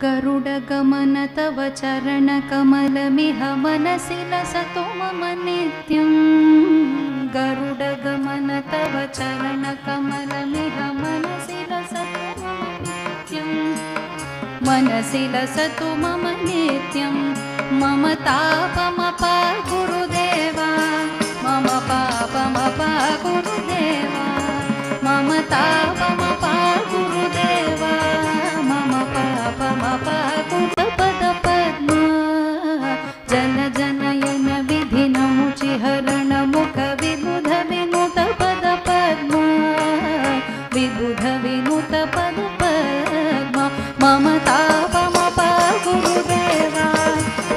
गरुडगमन तव चरणकमलमिह मनसि लसतु मम नित्यं। गरुडगमन तव चरणकमलमिह मनसि लसतु मम नित्यं। मनसि लसतु मम नित्यं। मम तापमपा गुरुदेवा, मम पापमपा गुरुदेवा, मम तापमपा गुरुदेवा, मम पापमपा गुरुपदपद्मा। जन जनयन विधिनमुचिहरण मुख विबुध विनुत पदपद्मा, विबुध विनुत पदपद्मा। मम तापमपा गुरुदेवा,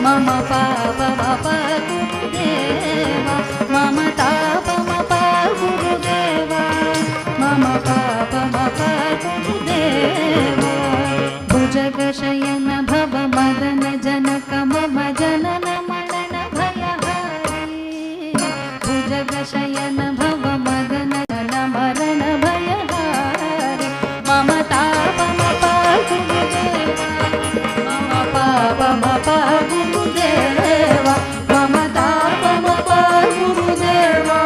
मम पापमपा गुरुदेवा, मम तापमपा गुरुदेवा, मम पापमपा गुरुदेवा। भुजगशयन भव मदन जनक मम जनन मरण भयहारी। भुजगशयन भव मदन जन मरण भयहारी। मम तापमपा गुरुदेवा, मम पापमपा गुरुदेवा, मम तापमपा गुरुदेवा,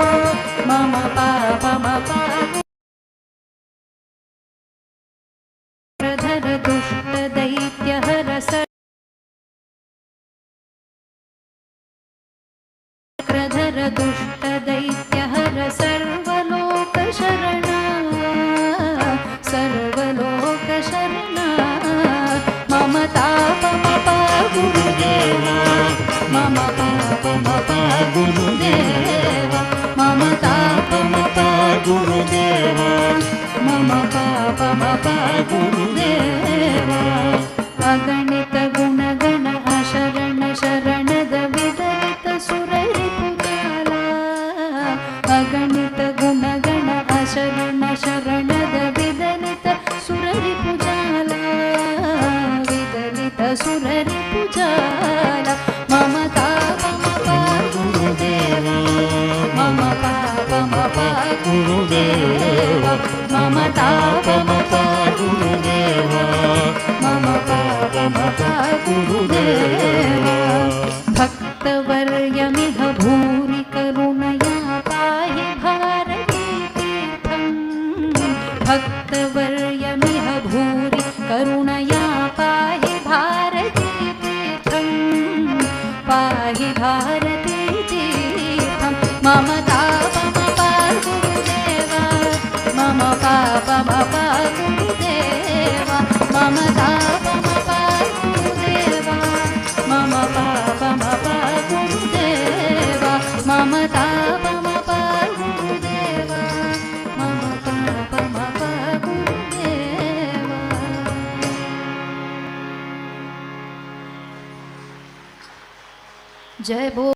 मम पापमपा। प्रधर दुष्ट दैत्य हर प्रधर दुष्ट दैत्य हर सर्वलोक शरणा, सर्वलोक शरणा। मम तापमपा गुरुदेवा, मम पापमपा गुरुदेवा, मम तापमपा गुरुदेवा, मम पापमपा गुरुदेवा। अगणित गुणगण अशरण शरणद विदरित सुररिपुजाला। अगणित गुणगण अशरण शरणद विदलित सुररिपुजाला, विदलित सुररिपुजाला। मम तापमपा गुरुदेवा, मम पापमपा गुरुदेवा, मम तापमपा गुरुदेवा, मम पापमपा गुरुदेवा। भक्तवर्यमिह भूरि करुणया पाहि भारती तीर्थं। भक्तवर्यमिह भूरि करुणया पाहि भारती तीर्थं, पाहि भारती तीर्थं। मम तापमपा गुरुदेवा, मम पापमपा गुरुदेवा, मम तापमपा गुरुदेवा, मम पापमपा गुरुदेवा, मम तापमपा गुरुदेवा, मम पापमपा गुरुदेवा। जय बोल।